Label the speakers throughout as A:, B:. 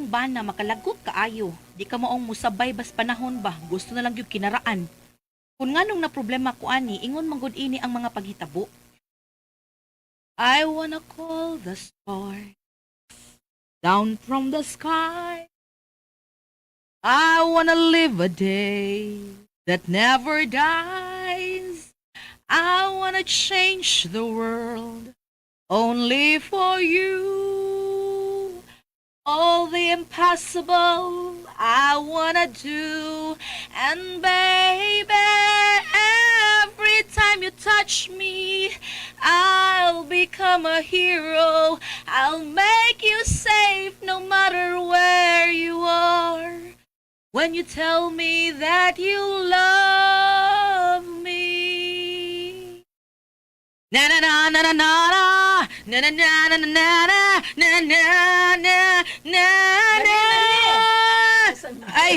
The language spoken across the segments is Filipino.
A: bana makalagot kaayo. Di ka maong musabay bas panahon ba? Gusto na lang yung kinaraan. Kung nganong na problema ko ani, ingon manggod ini ang mga paghitabo. I wanna call the stars down from the sky. I wanna live a day that never dies. I wanna change the world only for you. All the impossible I wanna do. And baby, every time you touch me, I'll become a hero. I'll make you safe no matter where you are. When you tell me that you love me. Na na na na na na na na na na na na na na na na na. Ay,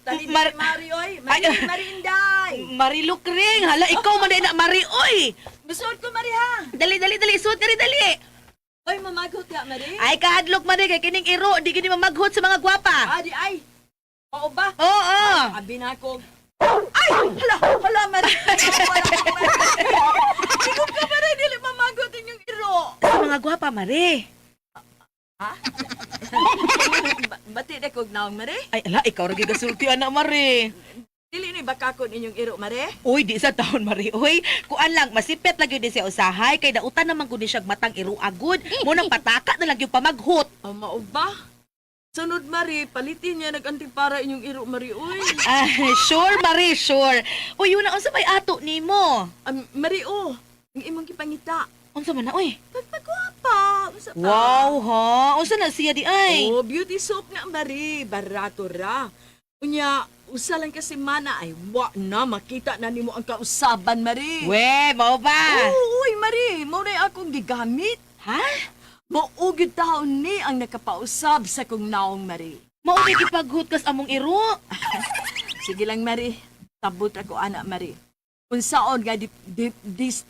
B: Tali
A: Mar-
B: Mari, oy.
A: Ay,
B: Marinday.
A: Marilukring, hala, ikaw man na Mari, oy!
B: Busod ko, Mari, ha?
A: Dali, suot dali, dali!
B: Oy, mamagot ya, Mari.
A: Ay, kahadlok man kay kining iro, di gini mamaghot sa mga gwapa.
B: Di ay. Oo ba?
A: Oo!
B: Abi na ako. Ay! Hala, Mari. Ikaw ka, Mari, dili mamagot inyong iro.
A: Sa mga gwapa, Mari.
B: Ha? Bati na kog naong, Mari.
A: Ay, ala, ikaw rin gasulti, anak, Mari.
B: Dili ni bakakon inyong iro, Mari.
A: Uy, di sa taon, Mari. Uy, kuan lang, masipet lang yun din siya usahay, kay dautan naman ko siya matang iro agud. Munang pataka na lang yung pamaghot.
B: Mao ba? Sunod, Mari, palitin niya nag-antipara inyong iro, Mari, uy.
A: Ah, sure, Mari, sure. Uy, yun na, unsa may ato ni mo?
B: Mari, oh. Ang imong gipangita.
A: Unsa man na, uy?
B: Pagpagwapa. Unsa pa?
A: Wow, ha? Unsa na siya di ay?
B: Oh, beauty soap nga, Mari. Barato ra. Unya, usa lang kasi mana ay wa na makita na nimo ang kausaban, Mari.
A: We, mao ba?
B: Oo, uy, Mari. Mo na akong gigamit.
A: Ha?
B: Maugid taon ni ang nakapausab sa kong naong, Mari.
A: Mao may gipaghut kas among iro.
B: Sige lang, Mari. Tabot ako, anak, Mari. Kung saon nga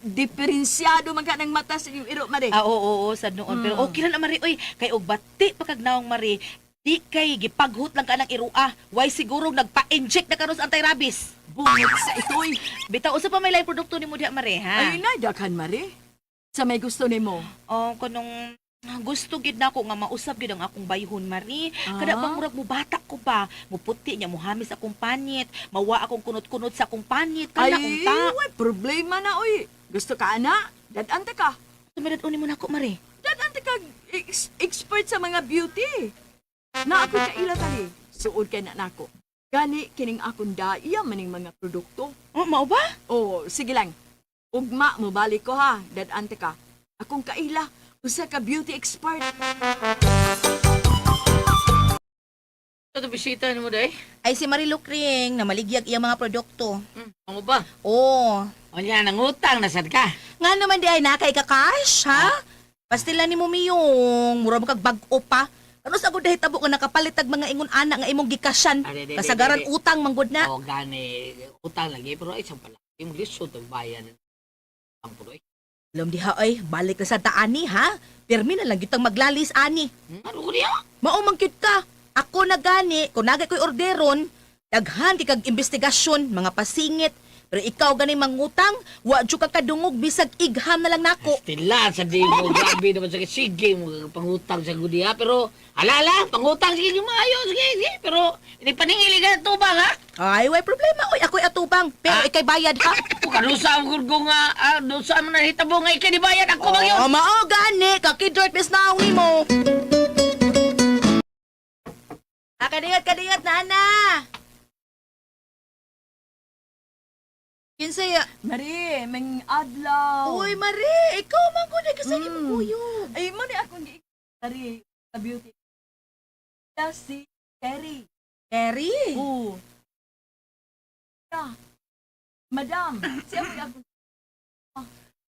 B: diferensyado man ka ng mata sa iyong iro, Mari.
A: Ah, oo, sad noon. Pero okay lang na, Mari. Uy, kay og bati pagkagnaong, Mari. Di kay gipaghut lang ka ng iro, ah. Why siguro nagpa-inject na karon sa anti-rabies?
B: Bungit sa ito'y.
A: Bitaw, usa pa may live produkto ni mo diha, Mari, ha?
B: Ay, nadaghan, Mari. Sa may gusto nimo.
A: Oh, kanong gusto gid nako nga mausab gid ang akong bayhon, Mari. Kada
B: Ah?
A: bang murag mo bata ko ba? Muputi niya muhamis akong panit, mawa akong kunot-kunot sa akong panit, kana
B: Ay,
A: unta.
B: way, problema na, uy. Gusto ka, ana? Dadante ka.
A: Sumirad uni mo nako, Mari.
B: Dadante ka expert sa mga beauty. Na ako kaila tali. Suod kay na nako. Gani, kining akong daiya maning mga produkto.
A: Oh, mao ba?
B: Oh, sige lang. Ugma, mo balik ko ha. Dadante ka. Akong kaila. Usa ka beauty expert.
C: Ito bisita ni mo day?
A: Ay si Marilukring na maligyag iyang mga produkto.
C: Ano ba?
A: Oh.
C: O yan, nangutang, nasad ka?
A: Nga naman di ay nakay ka cash, ha? Pastila ni mo miyong mura mo kag bag-o pa. Ano sa gud tabo nga nakapalitag mga ingon ana nga imong gikasyan.
C: Ade.
A: Kasagaran utang manggod na.
C: O gani, utang lagi, pero ay isang pala. Yung lisod ang bayan. Ang puloy.
A: Alam diha ay balik na sa taani, ha? Pirmi na lang kitang maglalis ani.
C: Ano ko niya?
A: Mao man gyud ka. Ako na gani, kung nagay ko'y orderon, daghan ti kag investigasyon, mga pasingit. Pero ikaw gani mangutang, wa jud ka kadungog bisag igham na lang nako.
C: Stila, sa di mo, grabe naman sa sige mo, pangutang sa gudiha, pero alala, pangutang, sige maayo, sige, pero hindi paningili ka na tubang, ha?
A: Ay, way problema. Oy, ako'y atubang. Pero ikay bayad, ha?
C: O kanusa ang gurgo nga, doon saan mo nahitabo nga ikanibayan, ako ba yun?
A: Oh, mao gani. Kakidort bis na ni mo. Kadingat na, ana. Kinsaya.
B: Mari, may adlaw.
A: Uy, Mari, ikaw man ko na kasi
B: Mm.
A: mo kuyo.
B: Ay, mo na akong Mari, sa beauty. Si Terry.
A: Terry.
B: Oo. Yeah. Madam, siya mo akong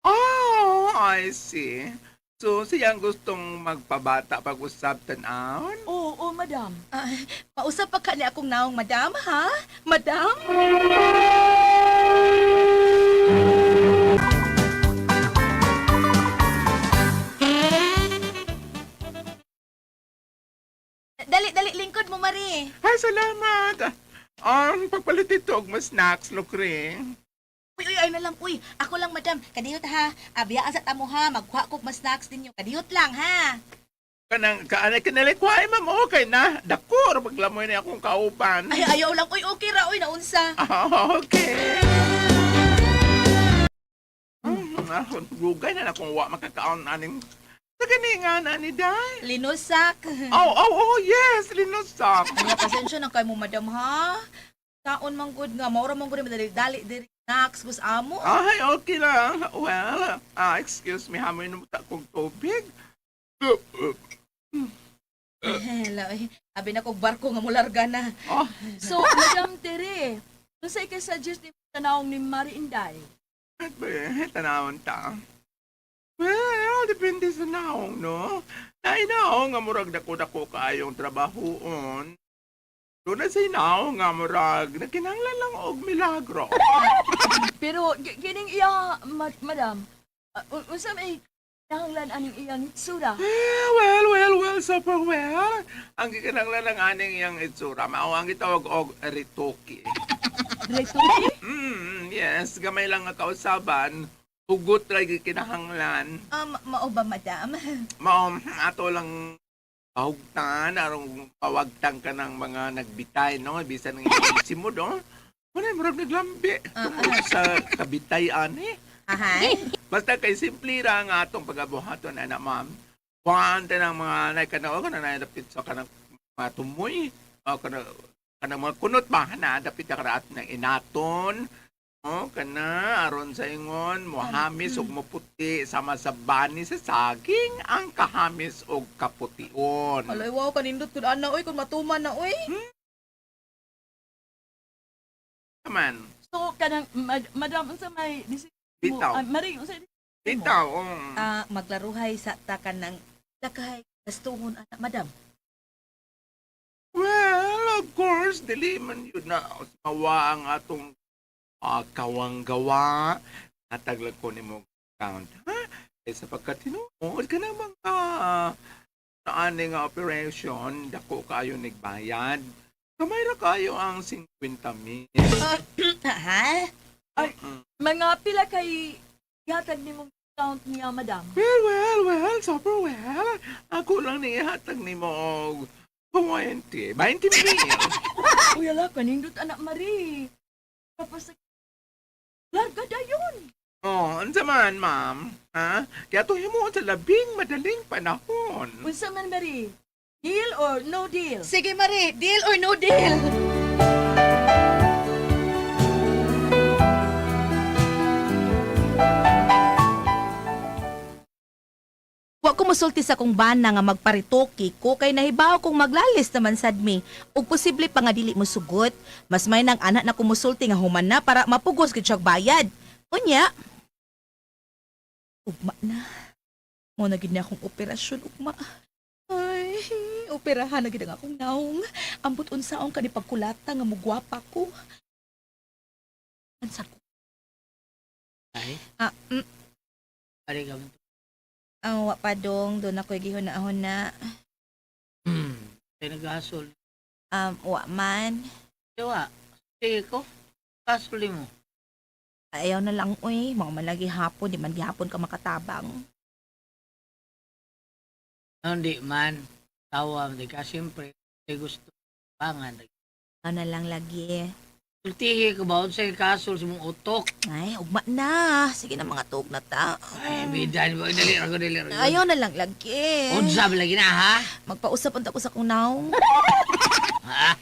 D: Oh, I see. So, siyang gustong magpabata pag-usap tanawon?
B: Oo, madam.
A: Pausap pa ka ni akong naong madam, ha? Madam?
D: salamat. Pagpalit ito, mas snacks, Lokre.
A: Uy, ay na lang, uy. Ako lang, madam. Kadiyot ha. Abiyaan sa tamo ha. Magkuha ko mas snacks ninyo. Kadiyot lang ha.
D: Kaanay kanalikway, ma'am, okay na. Dakor, paglamoy na akong kauban.
A: Ay, ayaw lang. Uy, okay ra. Uy, naunsa.
D: Okay. Rugay na akong wa makakaon aning sa ganingan ani day.
A: Linusak.
D: Oh, yes, linusak.
A: Kaya pasensya na kay mo, madam ha. Taon man good nga. Maura man good madali-dali diri snacks gus amo.
D: Ay, okay lang. Well, excuse me, hamoy na muta kong tubig.
A: Hello. Abi na kog barko nga mularga na.
D: Oh,
B: So, Madam Tere, kung sa'yo suggest ni tanawang ni Mari Inday,
D: tanawon ta. Well, depende sa naong, no? Nainaong nga murag dako-dako kaayong trabahoon. Doon na sa inaong nga murag, nakinanglan lang og milagro.
B: pero kining iya, Madam, unsa may nahanglan aning iyang itsura?
D: Well, super well. Ang gikinanglan ng aning iyang itsura, mao ang gitawag og ritoki.
B: Rituki?
D: Yes, gamay lang nga kausaban, hugot ra gikinahanglan.
A: Mao ba, madam?
D: Mao ato lang pahugtan arong pawagtang ka ng mga nagbitay, no? Bisan ng isimod, no? Wala, marag naglambi. Tungkol sa kabitay, ani.
A: Ahay.
D: Basta kay simple ra nga atong pagabuhaton, ana, ma'am. Kuhante ng mga naikanaw ka na naidapit sa kanang mga tumoy. O kanang mga kunot ba? Naadapit ka raat ng inaton. O, kana, aron sa ingon, muhamis og maputi sama sa bani sa saging ang kahamis og kapution.
A: Alay, wow, kanindot kun ana, uy, kun matuman na, uy.
D: Naman,
B: So, kanang, Madam, unsa may
D: bitaw.
B: Mari, unsa
D: Bitaw,
A: Maglaruhay sa takan ng lakay. Gastuhon, anak, madam.
D: well, of course, dili man yun na mawa ang atong kawang gawa. Nataglag ko ni mo count. Ha? Eh, sapagkat tinuod ka na mga naani nga operation, dako kayo nagbayad. Kamay ra kayo ang 50,000.
A: Ha?
B: mga pila kay yatag ni mong count niya, Madam?
D: Well, super well. Ako lang ni hatag ni mo og 20 mil.
B: Uy, ala, kanindot anak Mari. Tapos, larga dayon.
D: Oh, unsa man, ma'am? Ha? Kaya tuhin mo sa labing madaling panahon.
B: Unsa man, Mari? Deal or no deal?
A: Sige, Mari. Deal or no deal? Wa ko musulti sa kong bana nga magparitoki ko kay nahibaw kong maglalis naman sad mi ug posible pa nga dili mo sugot. Mas may nang anak na kumusulti nga human na para mapugos gid siyang bayad. Unya. Ugma na. Mo na gid na akong operasyon ugma. Ay, operahan na gid ang akong naong. Ambot unsaon kani pagkulata nga mugwapa ko. Ansa ko?
C: Ay, ari ka man.
A: Ang wa pa dong doon ako gihunahon na.
C: Kaya nag-asol.
A: Wa man.
C: Diwa, sige ko. Kasuli mo.
A: Ayaw na lang, uy. Mga man lagi hapon, di man gihapon ka makatabang.
C: Hindi man. Tawa, di ka siyempre. Di gusto. Pangan.
A: Ano na lang lagi.
C: Sultihi ko ba? Sa kasol sa mong utok.
A: Ay, ugma na. Sige na mga tug na ta.
C: Ay, bidan mo. Dali ako.
A: Ayaw na lang lagi.
C: Unsab lagi na, ha?
A: Magpausap unta ko sa kunaw.
C: Ha?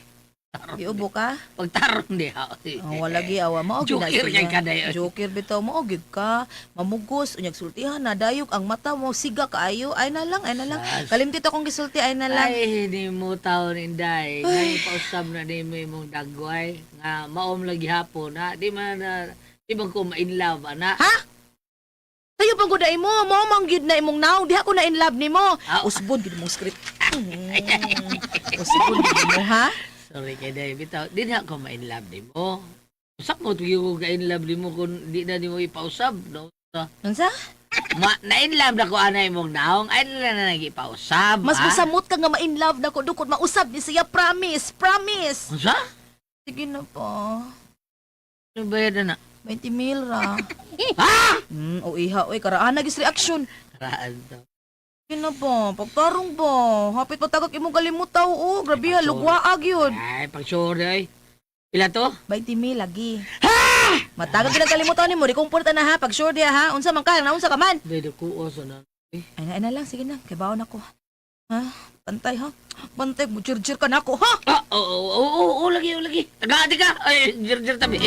A: Giubo ka?
C: Pagtarong di ha.
A: Wala gi awa mo.
C: Joker kay ka dayon.
A: Joker bitaw mo. Gid ka. Mamugos. Unyag sultihan na. Dayog ang mata mo. Siga kaayo. Ay na lang. Ay na lang.
C: Sas.
A: Kalimtit akong gisulti. Ay na lang.
C: Ay, hindi mo taon inday. Ngayon pausap na di mo imong dagway. Nga, maom lagi hapon, ha? Di man na, di man ko ma-in love, ana.
A: Ha? Tayo pang guday mo. Mo mang gyud na imong naong. Di ako na in love ni mo.
C: Ah.
A: Usbon gid mong script. Usbon gid mo ha?
C: Sorry kay day, bitaw. Di na ako ma-in love di mo. Usak mo, tugi ko ka-in love di mo kung di na di mo ipausap, no? So,
A: Unsa?
C: Na-inlove na ko anay mong naong. Ay na nagipausab,
A: Mas
C: ha?
A: masamot ka nga ma-in love na ko dukod mausab ni siya, promise, promise.
C: Unsa?
A: Sige na po.
C: Ano bayad na?
A: 20 mil ra.
C: Ha?
A: O iha, oy, karaan na gis reaction.
C: Karaan to.
A: Sige na po, pagtarong po. Hapit patagak imong kalimutaw, oh. Grabe ha, lugwaag yun.
C: Ay, pag-sure ay. Pila to?
A: 20 mil lagi. Matagag ka kalimutaw ni mo, di kumporta na ha, pag sure diya ha. Unsa man ka, naunsa ka man.
C: Bedo ko oso na.
A: Ay na lang, sige na, kay baon ako. Ha? Pantay ha? Pantay, butchir-chir ka na ako, ha?
C: Ah, oo, lagi, lagi. Tagaati ka. Ay, jir tabi.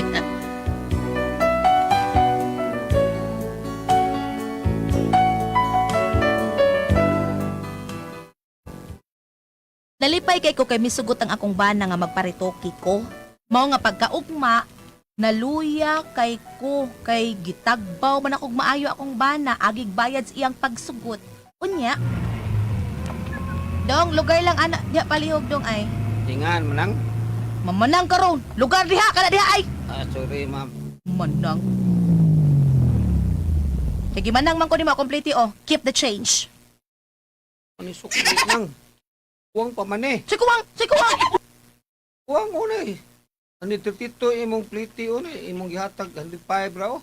A: Nalipay kay ko kay misugot ang akong bana nga magparitoki ko. Mao nga pagkaugma, naluya kay ko kay gitagbaw man akong maayo akong bana agig bayad sa iyang pagsugot. Unya. Dong, lugar lang ana diha palihog dong ay.
C: Tingan, manang.
A: Mamanang karon. Lugar diha kana diha ay.
C: Ah, sorry, ma'am.
A: Manang. Sige manang man ko ni mo complete oh. Keep the change.
C: Ano sukli nang? Huwag pa man eh.
A: Sikuwang, sikuwang.
C: Huwag mo na eh. Ano 32 imong pliti o na imong gihatag 105 raw.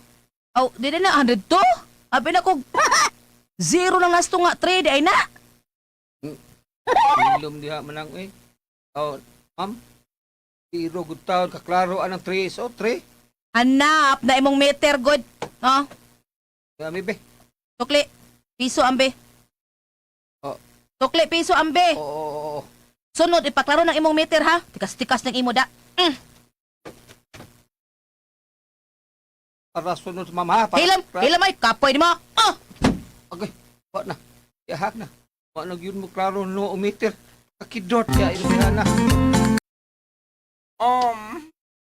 A: Oh, di na 100 to? Abi na ko. Zero lang nasto nga 3 di ay na.
C: Ilom diha manang eh. Oh, ma'am. Zero good taon kaklaro anang 3 so 3.
A: Hanap na imong meter god. Oh,
C: Kami be.
A: tukli. Piso ambe.
C: Oh.
A: Tukli piso ambe.
C: Oo.
A: Sunod ipaklaro ng imong meter ha. Tikas-tikas ng imo da.
C: Para sunod sa mama ha.
A: Hilam ay kapoy di mo. Oh,
C: Okay. Wa na. Ihak na. Wa na gyud mo klaro no meter. Kakidot ya ina na.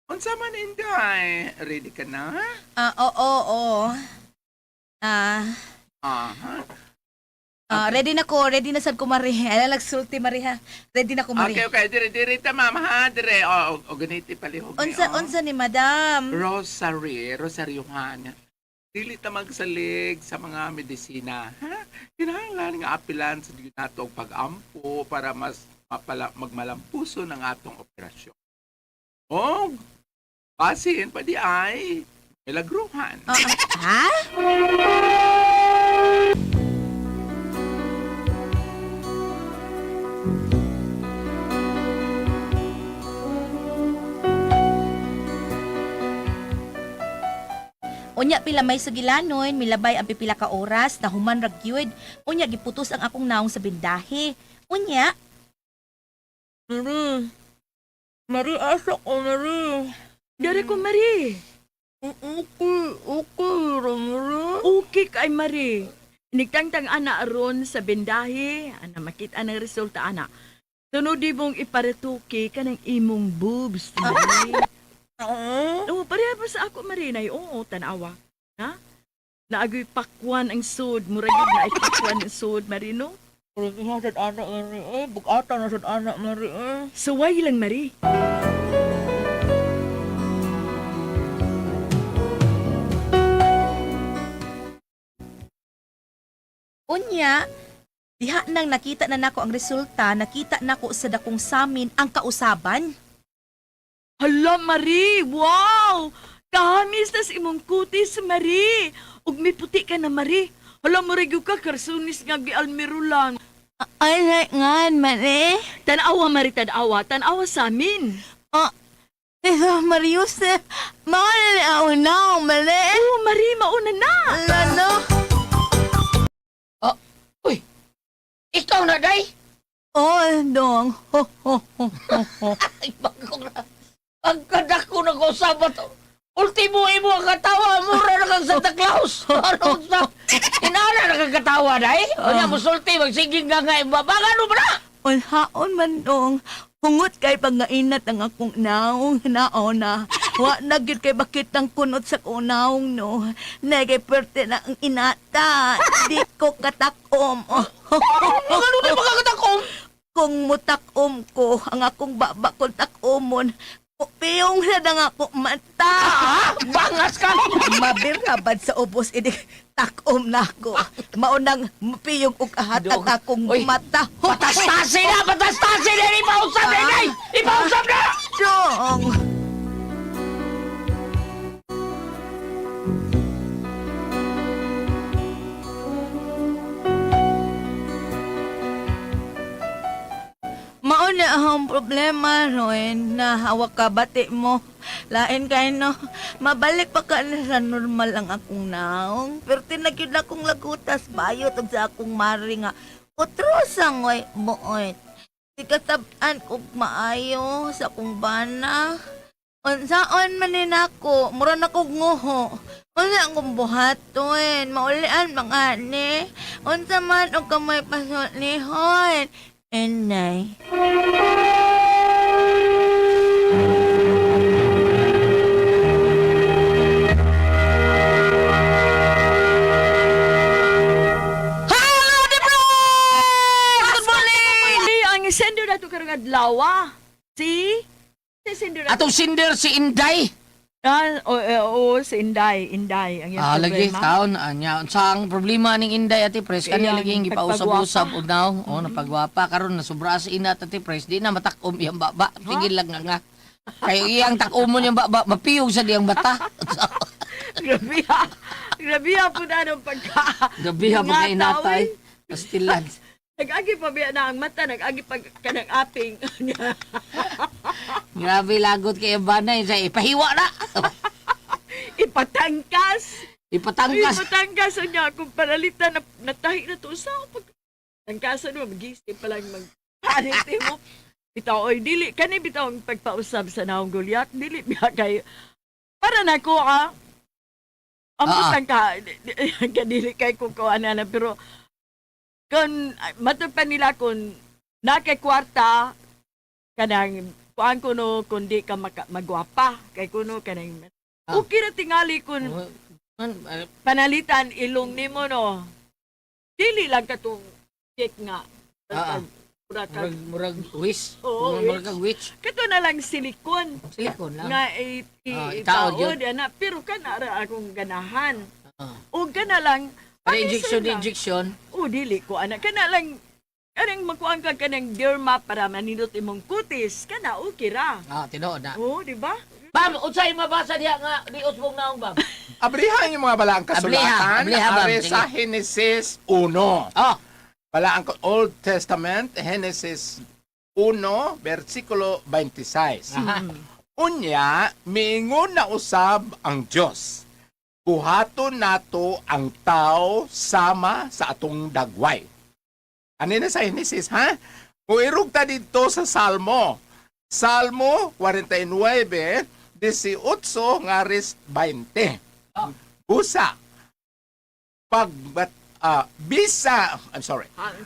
D: Unsa man inday? Ready ka na?
A: oo. Ready na sad ko Mari. Ala sulti Mari ha. Ready na ko Mari.
D: Okay, dire ta mama ha, dire. O ganiti palihog.
A: Unsa ni madam?
D: Rosaryohan. Dili ta magsalig sa mga medisina, ha? Kinahanglan nga apilan sa diyo nato og pag-ampo para mas magmalampuso ng atong operasyon. O, pasin pa di ay milagruhan.
A: Ha? Unya pila may sugilanon, milabay ang pipila ka oras, nahuman ra gyud. Unya giputos ang akong naong sa bindahe. Unya. Mari asa ko Mari.
B: Dari ko, Mari.
A: Okay, Ramara.
B: Okay kay Mari. Nigtangtang ana aron sa bendahe, ana makita ang resulta ana. Sunod di mong iparituki ka ng imong boobs, Mari. Oo, pareha pa sa ako, Mari. Oo, tanawa. Ha? Naagoy pakwan ang sud. Murag yun na ipakwan ang sud, Mari, no?
A: Nasad anak Mari bugatan nasad anak Mari
B: Saway lang, Mari.
A: Unya, diha nang nakita na nako ang resulta, nakita nako sa dakong samin ang kausaban.
B: Hala, Mari! Wow! Kahamis na sa imong kutis, Mari! Ug may puti ka na, Mari. Hala, Marigyo ka, karsunis nga gialmiro lang.
A: Ay, ngan, Mari.
B: Tanawa, Mari, tanawa. Tanawa sa amin.
A: Marius, mauna na, Mari.
B: Oo, Mari, mauna na.
A: Lalo.
C: Uy. Ikaw na day.
A: Dong.
C: Ay, bagong na. Ang kadako na ko sabat. Ultimo imo ang katawa. Mura na kang Santa Claus. Ano sa? Inala na kang katawa, day. O niya, musulti. Magsiging nga nga. Babagan mo ba na?
A: Unhaon man dong. Hungot kay pangainat ang akong naong naona. Wa na gyud kay bakit ang kunot sa kunaong no. Nagay perte na ang inata. Di ko katakom.
C: Ano na makakatakom?
A: Kung mutakom ko, ang akong baba kong takomon,
B: Piyong na nga ko mata.
C: Ah, bangas ka!
B: Mabirabad sa ubos, ini takom na ko. Maunang mapiyong ug ahatat
C: Dog.
B: akong
C: Uy.
B: mata.
C: Patastasin na! Patastasin na! Ipausap na! Inay! Ipausap na!
B: Dong! Mauna akong problema, Roen, na hawak ka bati mo. Lain kayo, no? Mabalik pa ka na sa normal ang akong naong. Pero tinagyod na akong lagutas, bayot og sa akong mari nga. Utrosang, way, buoy. Di katabaan kong maayo sa akong bana. Unsaon manin ako, mura na kong nguho. Unsa akong buhaton, maulian mga ni. Unsa man o kamay pasulihon. Inay. Hindi, ang sendo na ito karang adlaw. Si? Si sendo na
C: Atong sinder si Inday.
B: Oo, si Inday. Inday, ang iyang
C: Lagi
B: problema.
C: taon anya sa ang problema ning Inday Ate Pres kani
B: Iyang
C: lagi ang gipausab-usab
B: pagpagwapa.
C: og naw. Oh, napagwapa karon nasobra sa ina Ate Pres di na matakom iyang baba. Sige lang nga. Kayo iyang takomon yung baba mapiyog sa diyang bata.
B: Grabe ha. Grabe ha po na nung pagka...
C: Gabi ha pagka inatay. Pastilan.
B: Nag-agi pa biya na ang mata, nag-agi pa kanang aping.
C: Grabe lagot kay Banay sa ipahiwa na.
B: Ipatangkas.
C: Ipatangkas.
B: Ipatangkas niya kung paralitan na natahi na to. Sa pag... Tangkasan mo, mag-isip pa lang mag-anit mo. Bitaw, oy, dili, kani bitaw ang pagpausab sa naong gulyat, dili biya kayo. Para na ko, ang putang ka, kadili kay kung na, pero, kung, matupan nila kung, nakay kwarta, kanang, kuan kuno, kung di ka magwapa, kay kuno, kanang, okay na tingali kung, panalitan, ilong ni mo, no, dili lang katong, check nga, mura ka,
C: Murag wish.
B: Oo,
C: Murag witch.
B: kato na lang silikon,
C: Silikon lang.
B: nga
C: itaod
B: itaod,
C: yun.
B: ana, pero kanara akong ganahan,
C: Ah.
B: o gana lang,
C: Para
B: panisir lang.
C: injection.
B: O, dili ko, anak. Kana lang, kanang makuhaan ka kanang derma para manindot imong kutis. Kana, okay ra.
C: Tinuod na.
B: O, di ba?
C: Bam, unsay mabasa diha nga lios mong naong bam.
D: Abrihan yung mga balaang kasulatan.
C: Abliha, bam.
D: Ari sa
C: Sige.
D: Genesis 1.
C: Oh,
D: Balaang Old Testament, Genesis 1, versikulo 26. Unya, miingon na usab ang Diyos. Buhaton nato ang tao sama sa atong dagway. Ano na sa Genesis, ha? Muirog ta dito sa Salmo. Salmo 49, 18, ngaris 20. Busa.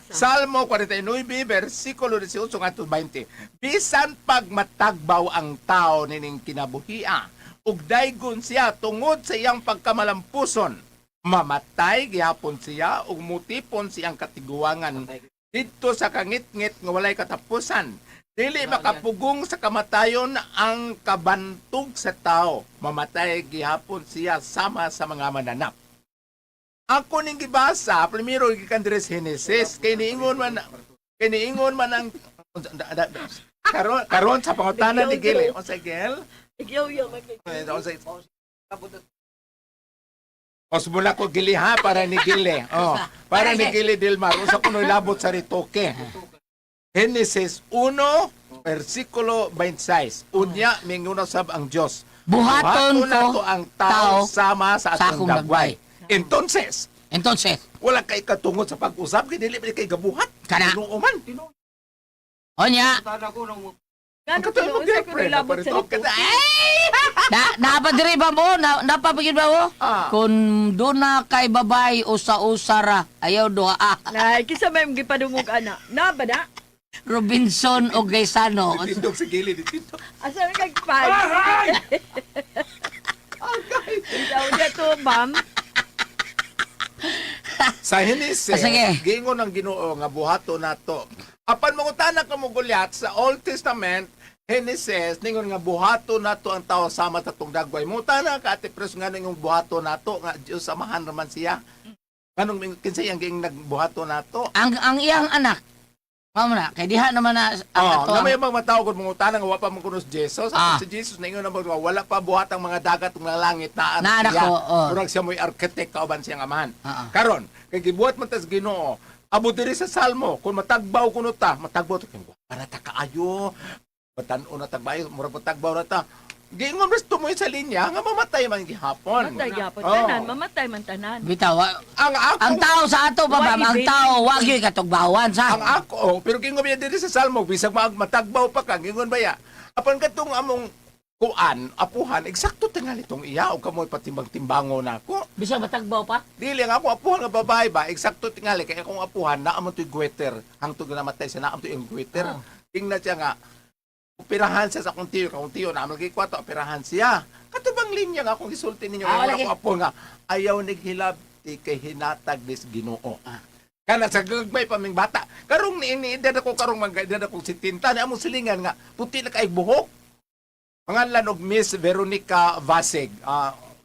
D: Salmo 49, versikulo 18 ngadto 20. Bisan pag matagbaw ang tao nining kinabuhia, ug daygon siya tungod sa iyang pagkamalampuson, mamatay gihapon siya ug mutipon siyang katiguangan didto sa kangit-ngit nga walay katapusan. Dili makapugong sa kamatayon ang kabantog sa tao, mamatay gihapon siya sama sa mga mananap. Ako ning gibasa, primero gikandres Genesis, kay niingon man ang karon sa pangutana ni Gil. Unsa Gil?
B: Igyaw-yaw,
D: Osmula ko Gili ha para ni Gili. Oh, para ni Gili Dilmar usa kuno labot sa ritoke. Genesis 1 versikulo 26. Unya minguno sab ang Dios.
C: buhaton
D: nato
C: ko
D: ang
C: tao
D: tao sama sa
C: sa
D: atong
C: akong
D: dagway. Entonces,
C: entonces
D: wala kay katungod sa pag-usap kay dili kay gabuhat.
C: Kana.
D: Tinuoman.
C: onya
B: Gano'n ko
D: Katulog
B: sa
D: girlfriend,
B: kunilabot sa
D: parito
B: rito.
D: ka
C: napadiri ba mo napapagid ba mo
D: Ah.
C: kung doon na kay babay usa-usara ayaw duha
B: Nay, kisa may gipadungog ana. Na ba na?
C: Robinson o Gaisano.
D: Tindog sa gilid dito.
B: Asa na kag pag? Ikaw niya to, ma'am.
D: Sa Genesis,
C: Sige.
D: gingon ang Ginoo nga buhato nato. Apan mangutana ka mo Goliath sa Old Testament, Genesis, ningon nga buhato nato ang tao sama tatong dagway. Muta na ka, ate pres nga yung buhato nato, nga Diyos samahan naman siya. Ganong kinsay ang ging nagbuhato nato.
C: Ang iyang anak. Mao na, kay diha naman na ang ato.
D: Na may mga matao kung mga utana nga wapa mo kuno si Jesus.
C: Ah.
D: Si Jesus ningon na mga wala pa buhat ang mga dagat ng langit na
C: Na anak
D: siya.
C: ko, oh.
D: Murag siya mo'y architect kauban siyang amahan.
C: Ah.
D: Karon, kay gibuhat man tas Ginoo. Abo diri sa Salmo, kung matagbaw kuno ta, matagbaw ta para ta kaayo. Batan-o na tagbayo, mura po tagbaw na ta. Gingon resto mo sa linya nga mamatay man gihapon.
B: Matay gyapon
D: Oh.
B: tanan, mamatay man tanan.
C: Bitaw,
D: Ang
C: ang tao sa ato ba, ma'am, ang tao wag gyud katugbawan sa.
D: ang ako, pero gingon ba diri sa Salmo, bisag matagbaw pa ka, gingon ba ya? Apan katong among kuan, apuhan, eksakto tingali tong iya o kamoy patimbang-timbango nako.
C: Bisa matagbaw pa?
D: Dili nga ako apuhan nga babae ba, eksakto tingali kay akong apuhan na amon toy gweter, hangtod na namatay sa naam toy yung gweter.
C: Oh.
D: Tingnan siya nga operahan siya sa akong tiyo na amal kwarto operahan siya. Katubang linya nga akong gisulti ninyo
C: Ah,
D: nga
C: lagi.
D: ako apo nga ayaw nighilabti kay hinatag dis Ginoo. Kana sa gagmay pa ming bata. Karong ni edad ako karong edad ako 70 na among silingan nga puti na kay buhok. Pangalan og Miss Veronica Vaseg.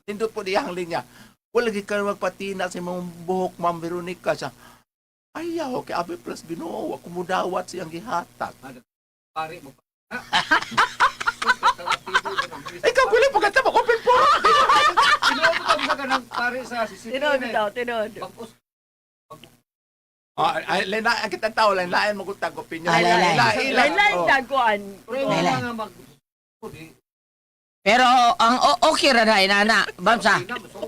D: Nindot po diyang linya. Wala gi ka magpatina sa imong buhok, Ma'am Veronica. Siya, ayaw, kay Abi Plus Ginoo, ako mudawat siyang gihatag. Ikaw, wala pa ka open po!
B: Tinod daw, tinod.
D: Lain kitang tao, lain mo kutag opinion.
B: Lain-lain
D: Oh.
B: daguan.
C: Pero ang okay ra na inana, bamsa.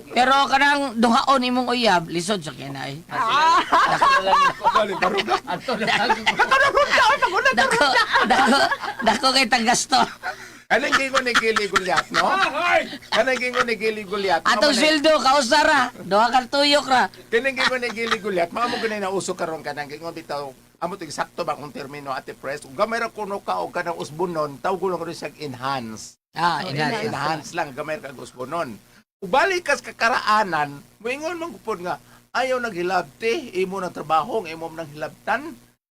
C: Pero kanang duhaon imong uyab lisod sa kinay. Dako dako kay tagasto.
D: Kanang gingon ni Gili Gulyat, no? Kanang gingon ni Gili Gulyat.
C: Atong sweldo kausara, duha ka tuyok ra.
D: Kanang gingon ni Gili Gulyat, maamo ganay na uso karon kanang gingon bitaw. Amo tig sakto ba kung termino ate press. Ug gamay ra kuno ka og kanang usbonon, tawag ko lang rin siya enhance. Enhance lang gamay ka usbonon. Ug balik kas kakaraanan, moingon man gupod nga ayaw naghilabti, imo ng trabaho, imo nang hilabtan.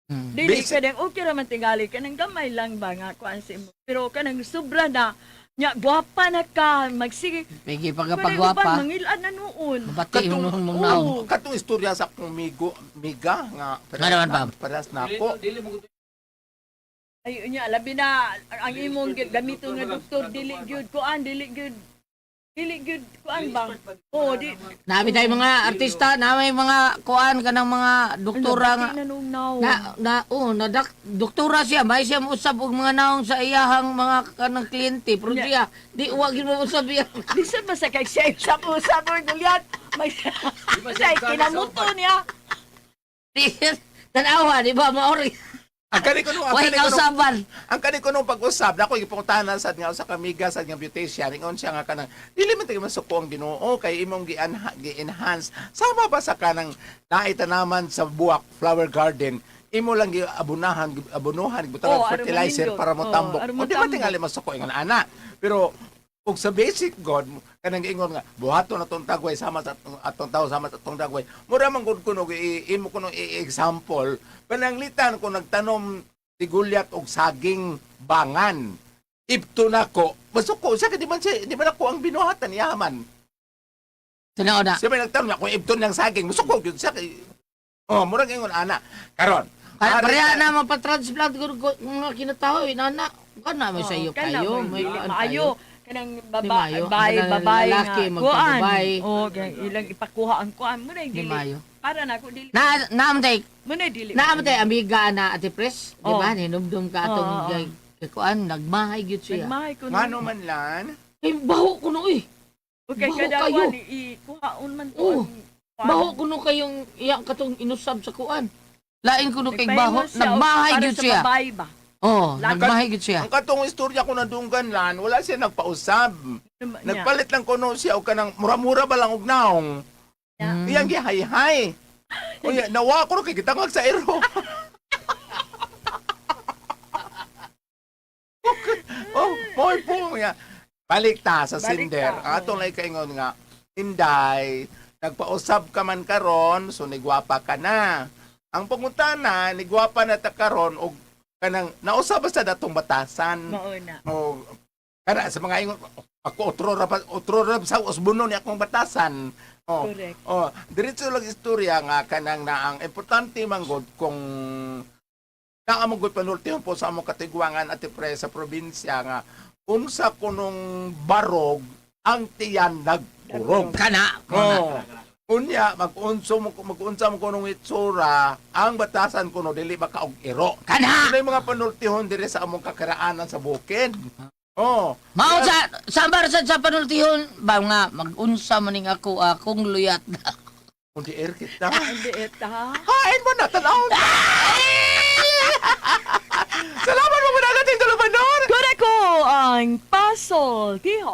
B: Dili
D: Basic-
B: ka okay ra man tingali kanang gamay lang ba nga kuan sa imo. Pero kanang sobra na nya gwapa na ka magsige.
C: Pigi
B: Uban
C: pagapagwapa.
B: mangilan na noon.
C: Mabati
D: Katong-
C: mo mong naong.
D: Katong istorya sa akong miga nga
C: Nga naman, Bob.
D: paras na po.
B: Ay nya labi na ang imong gamiton nga doktor dili gyud kuan dili gyud kuan ba. Oh di
C: Nabi tayo mga artista, na may mga kuan kanang mga doktora nga
B: nanungnaw.
C: doktora siya, may siya usab og mga naong sa iyahang mga kanang kliyente, pero siya di wa gyud mo usab iya.
B: Bisan ba sa kay siya sa pusa mo gulyat. May say kinamuto niya.
C: Tanawa, di ba maori?
D: Ang kani ko nung
C: Way kausaban.
D: ang kani ko nung pag-usab, dako gipungtahan sad nga sa kamiga sa nga beautician, ingon siya nga kanang dili man tayo masuko ang Ginoo kay imong gi-enhance. Sama ba sa kanang naitanaman sa buwak flower garden? Imo lang abunuhan butang
B: Oh,
D: fertilizer
B: aron
D: para mo tambok.
B: aron mo
D: O di ba
B: tambok.
D: tingali masuko ingon ana. Pero ug sa basic God kanang ingon nga buhaton na tong tagway sama sa atong tao sama sa atong dagway. Mura man gud kuno imo kuno example pananglitan ko nagtanom ti Gulyat og saging bangan. Ibto nako. Masuko siya di man ako ang binuhatan yaman.
C: Tanaw na.
D: Siya may nagtanom ako ibto ng saging. Masuko gyud siya kay oh, murag ingon ana. Karon.
C: Pareha na mapatransplant ko nga kinataho inana. Kana may sayo kayo, may kuan
B: maayo
C: kayo.
B: kanang
C: Di maayo.
B: babae
C: Kanang
B: babae
C: lalaki,
B: nga
C: magpababay.
B: Oh, kaya ilang ipakuha ang kuan mo na
C: Di
B: dili.
C: maayo.
B: Para na ko dili.
C: Naamtay,
B: Mo na dili.
C: naamtay amiga na Ate Pres, di ba?
B: Oh.
C: Hinumdum ka atong
B: Oh, oh.
C: kuan nagmahay gyud siya.
B: Nagmahay ko
D: Ngano
B: no.
D: man lan?
C: Ay, baho ko no eh.
B: Okay
C: Baho
B: kadawan
C: kayo.
B: ikuhaon man to.
C: Oo.
B: ang kuan.
C: Baho ko no kayong iyang katong inusab sa kuan. Lain ko no kay
B: Nagpahimo
C: baho,
B: siya,
C: nagmahay
B: para
C: gyud
B: sa
C: siya.
B: babae ba?
C: Oh,
B: Lahat-
C: nagmahay gyud siya.
D: Ang katong istorya ko na dunggan lan, wala siya nagpausab.
B: Niya.
D: Nagpalit lang kuno siya og kanang mura-mura ba lang og naong.
C: Mm.
D: Iyang gihay-hay. Unya, nawa ko kay kitangag sa ero. Oh, moy po nga. Balik ta sa
B: Balik
D: sinder.
B: ta,
D: Ang atong lay kaingon nga, Inday, nagpausab ka man karon, so nigwapa ka na. Ang pangutana, nigwapa na ta karon og kanang nausab sa datong batasan.
B: Mauna.
D: O kana sa mga ingon ako otro ra sa usbuno ni akong batasan. O
B: Correct.
D: diretso lang istorya nga kanang na ang importante manggod kung naamugod panultihon po sa among katigwangan at pre sa probinsya nga unsa kunong barog ang tiyan nagkurog.
C: Kana.
D: Unya mag-unsa mo kunong itsura ang batasan kuno dili baka og iro.
C: Kana.
D: Ano yung mga panultihon dire sa among kakaraanan sa bukid.
C: Mao sa sa panultihon ba nga mag-unsa maning akong luyat.
D: Kundi air kita.
B: Hindi eta.
D: Hain mo na tanaw. Salamat mo mga nagating dalawa.
B: Kura ko ang puzzle. Tiho.